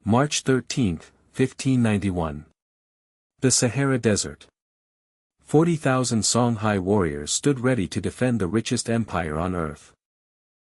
March 13, 1591. The Sahara Desert. 40,000 Songhai warriors stood ready to defend the richest empire on earth.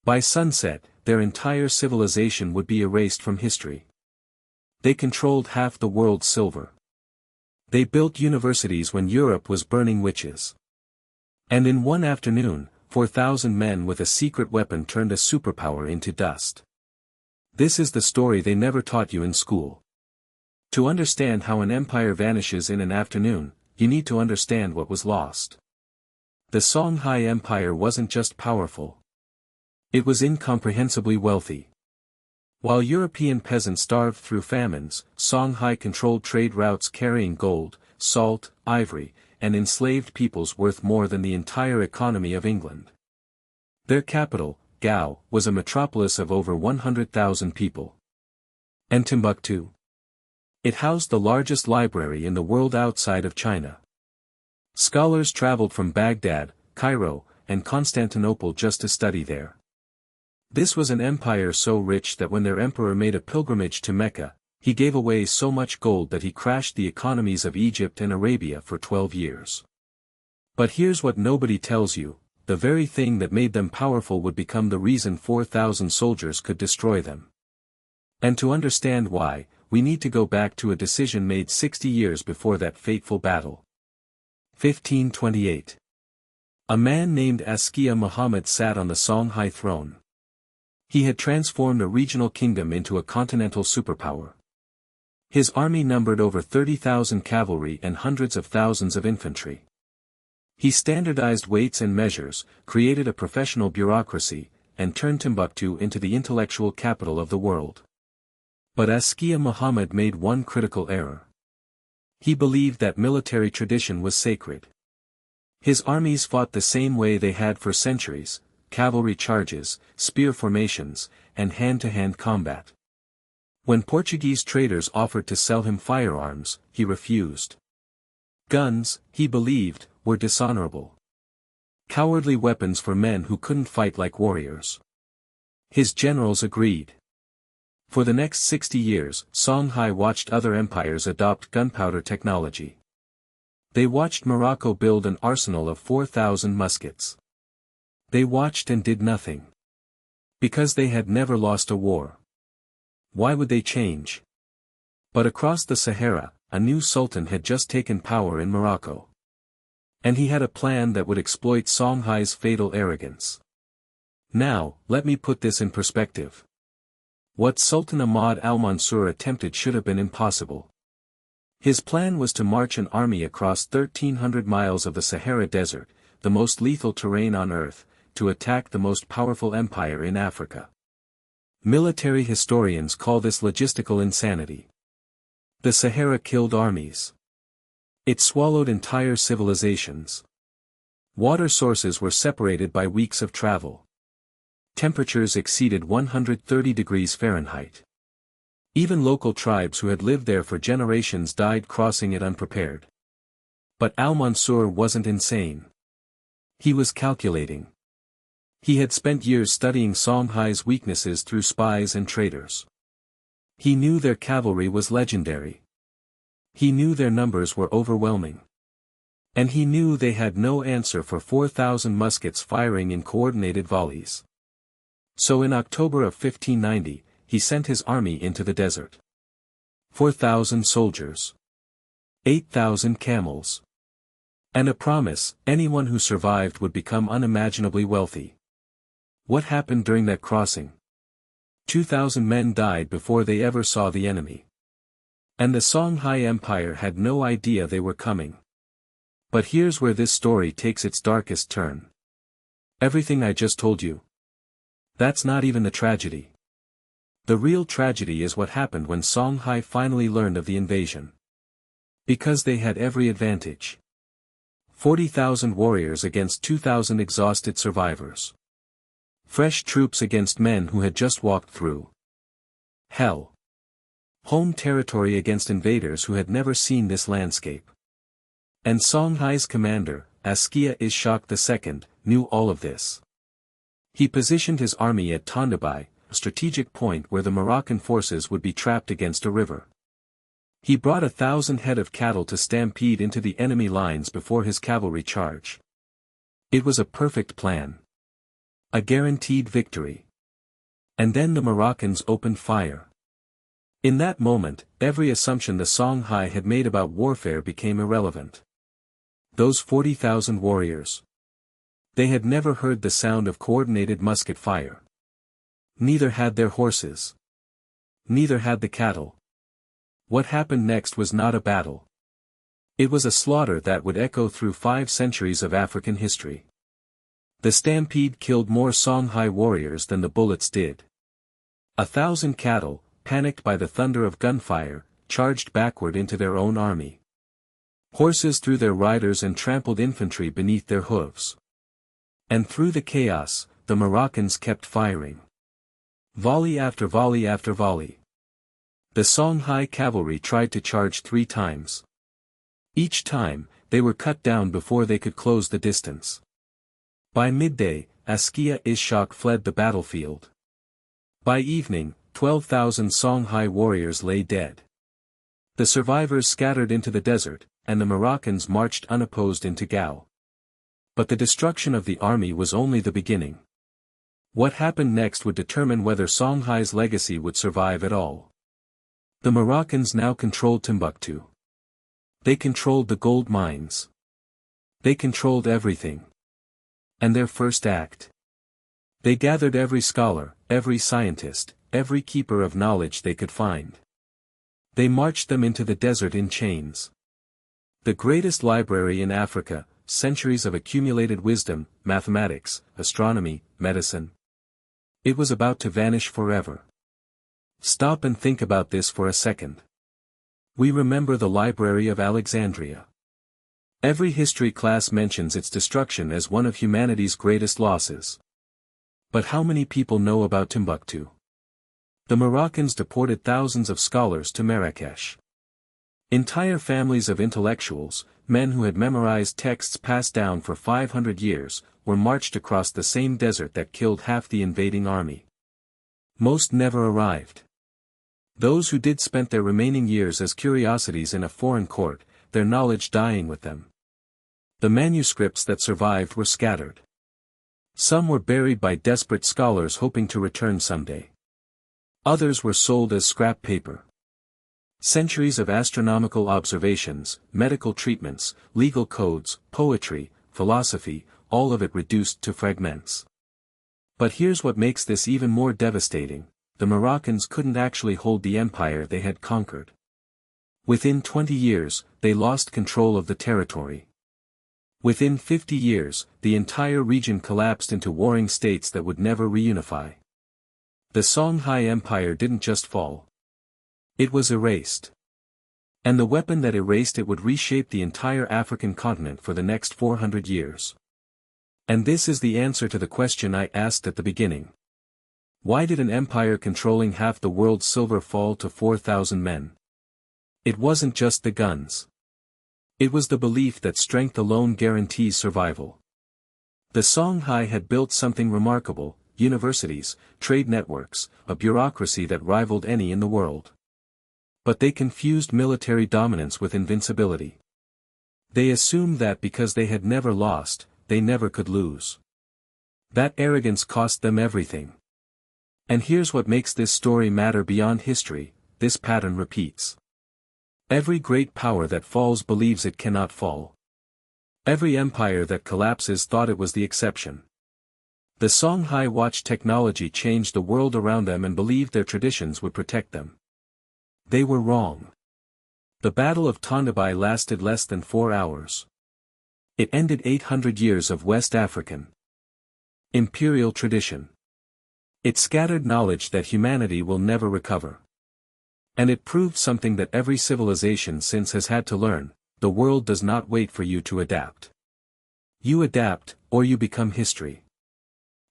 By sunset, their entire civilization would be erased from history. They controlled half the world's silver. They built universities when Europe was burning witches. And in one afternoon, 4,000 men with a secret weapon turned a superpower into dust. This is the story they never taught you in school. To understand how an empire vanishes in an afternoon, you need to understand what was lost. The Songhai Empire wasn't just powerful. It was incomprehensibly wealthy. While European peasants starved through famines, Songhai controlled trade routes carrying gold, salt, ivory, and enslaved peoples worth more than the entire economy of England. Their capital, Gao, was a metropolis of over 100,000 people. And Timbuktu? It housed the largest library in the world outside of China. Scholars traveled from Baghdad, Cairo, and Constantinople just to study there. This was an empire so rich that when their emperor made a pilgrimage to Mecca, he gave away so much gold that he crashed the economies of Egypt and Arabia for 12 years. But here's what nobody tells you, the very thing that made them powerful would become the reason 4,000 soldiers could destroy them. And to understand why, we need to go back to a decision made 60 years before that fateful battle. 1528. A man named Askia Muhammad sat on the Songhai throne. He had transformed a regional kingdom into a continental superpower. His army numbered over 30,000 cavalry and hundreds of thousands of infantry. He standardized weights and measures, created a professional bureaucracy, and turned Timbuktu into the intellectual capital of the world. But Askia Muhammad made one critical error. He believed that military tradition was sacred. His armies fought the same way they had for centuries: cavalry charges, spear formations, and hand-to-hand combat. When Portuguese traders offered to sell him firearms, he refused. Guns, he believed, were dishonorable. Cowardly weapons for men who couldn't fight like warriors. His generals agreed. For the next 60 years, Songhai watched other empires adopt gunpowder technology. They watched Morocco build an arsenal of 4,000 muskets. They watched and did nothing. Because they had never lost a war. Why would they change? But across the Sahara, a new sultan had just taken power in Morocco. And he had a plan that would exploit Songhai's fatal arrogance. Now, let me put this in perspective. What Sultan Ahmad al-Mansur attempted should have been impossible. His plan was to march an army across 1,300 miles of the Sahara Desert, the most lethal terrain on earth, to attack the most powerful empire in Africa. Military historians call this logistical insanity. The Sahara killed armies. It swallowed entire civilizations. Water sources were separated by weeks of travel. Temperatures exceeded 130 degrees Fahrenheit. Even local tribes who had lived there for generations died crossing it unprepared. But al-Mansur wasn't insane. He was calculating. He had spent years studying Songhai's weaknesses through spies and traitors. He knew their cavalry was legendary. He knew their numbers were overwhelming. And he knew they had no answer for 4,000 muskets firing in coordinated volleys. So in October of 1590, he sent his army into the desert. 4,000 soldiers. 8,000 camels. And a promise: anyone who survived would become unimaginably wealthy. What happened during that crossing? 2,000 men died before they ever saw the enemy. And the Songhai Empire had no idea they were coming. But here's where this story takes its darkest turn. Everything I just told you. That's not even the tragedy. The real tragedy is what happened when Songhai finally learned of the invasion. Because they had every advantage. 40,000 warriors against 2,000 exhausted survivors. Fresh troops against men who had just walked through hell. Home territory against invaders who had never seen this landscape. And Songhai's commander, Askia Ishaq II, knew all of this. He positioned his army at Tondibi, a strategic point where the Moroccan forces would be trapped against a river. He brought 1,000 head of cattle to stampede into the enemy lines before his cavalry charge. It was a perfect plan. A guaranteed victory. And then the Moroccans opened fire. In that moment, every assumption the Songhai had made about warfare became irrelevant. Those 40,000 warriors. They had never heard the sound of coordinated musket fire. Neither had their horses. Neither had the cattle. What happened next was not a battle. It was a slaughter that would echo through 5 centuries of African history. The stampede killed more Songhai warriors than the bullets did. 1,000 cattle, panicked by the thunder of gunfire, charged backward into their own army. Horses threw their riders and trampled infantry beneath their hooves. And through the chaos, the Moroccans kept firing. Volley after volley after volley. The Songhai cavalry tried to charge 3 times. Each time, they were cut down before they could close the distance. By midday, Askia Ishak fled the battlefield. By evening, 12,000 Songhai warriors lay dead. The survivors scattered into the desert, and the Moroccans marched unopposed into Gao. But the destruction of the army was only the beginning. What happened next would determine whether Songhai's legacy would survive at all. The Moroccans now controlled Timbuktu. They controlled the gold mines. They controlled everything. And their first act? They gathered every scholar, every scientist, every keeper of knowledge they could find. They marched them into the desert in chains. The greatest library in Africa, centuries of accumulated wisdom, mathematics, astronomy, medicine. It was about to vanish forever. Stop and think about this for a second. We remember the Library of Alexandria. Every history class mentions its destruction as one of humanity's greatest losses. But how many people know about Timbuktu? The Moroccans deported thousands of scholars to Marrakesh. Entire families of intellectuals, men who had memorized texts passed down for 500 years, were marched across the same desert that killed half the invading army. Most never arrived. Those who did spent their remaining years as curiosities in a foreign court, their knowledge dying with them. The manuscripts that survived were scattered. Some were buried by desperate scholars hoping to return someday. Others were sold as scrap paper. Centuries of astronomical observations, medical treatments, legal codes, poetry, philosophy, all of it reduced to fragments. But here's what makes this even more devastating: the Moroccans couldn't actually hold the empire they had conquered. Within 20 years, they lost control of the territory. Within 50 years, the entire region collapsed into warring states that would never reunify. The Songhai Empire didn't just fall. It was erased. And the weapon that erased it would reshape the entire African continent for the next 400 years. And this is the answer to the question I asked at the beginning. Why did an empire controlling half the world's silver fall to 4,000 men? It wasn't just the guns. It was the belief that strength alone guarantees survival. The Songhai had built something remarkable: universities, trade networks, a bureaucracy that rivaled any in the world. But they confused military dominance with invincibility. They assumed that because they had never lost, they never could lose. That arrogance cost them everything. And here's what makes this story matter beyond history: this pattern repeats. Every great power that falls believes it cannot fall. Every empire that collapses thought it was the exception. The Songhai watched technology change the world around them and believed their traditions would protect them. They were wrong. The Battle of Tondibi lasted less than 4 hours. It ended 800 years of West African imperial tradition. It scattered knowledge that humanity will never recover. And it proved something that every civilization since has had to learn: the world does not wait for you to adapt. You adapt, or you become history.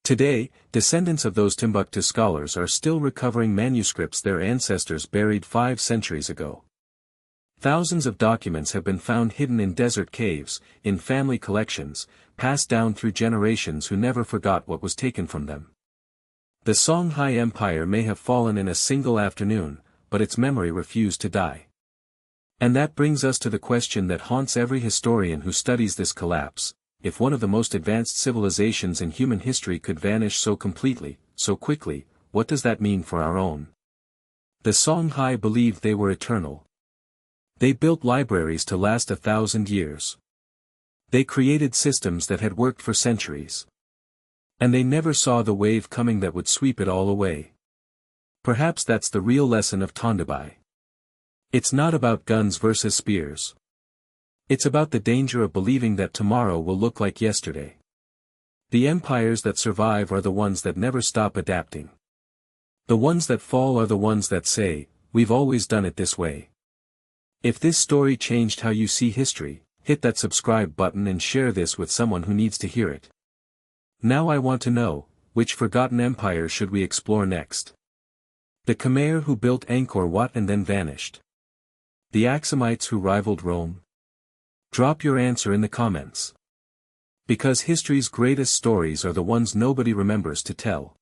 Today, descendants of those Timbuktu scholars are still recovering manuscripts their ancestors buried 5 centuries ago. Thousands of documents have been found hidden in desert caves, in family collections, passed down through generations who never forgot what was taken from them. The Songhai Empire may have fallen in a single afternoon, but its memory refused to die. And that brings us to the question that haunts every historian who studies this collapse: if one of the most advanced civilizations in human history could vanish so completely, so quickly, what does that mean for our own? The Songhai believed they were eternal. They built libraries to last 1,000 years. They created systems that had worked for centuries. And they never saw the wave coming that would sweep it all away. Perhaps that's the real lesson of Tondibi. It's not about guns versus spears. It's about the danger of believing that tomorrow will look like yesterday. The empires that survive are the ones that never stop adapting. The ones that fall are the ones that say, "We've always done it this way." If this story changed how you see history, hit that subscribe button and share this with someone who needs to hear it. Now I want to know, which forgotten empire should we explore next? The Khmer who built Angkor Wat and then vanished? The Axumites who rivaled Rome? Drop your answer in the comments. Because history's greatest stories are the ones nobody remembers to tell.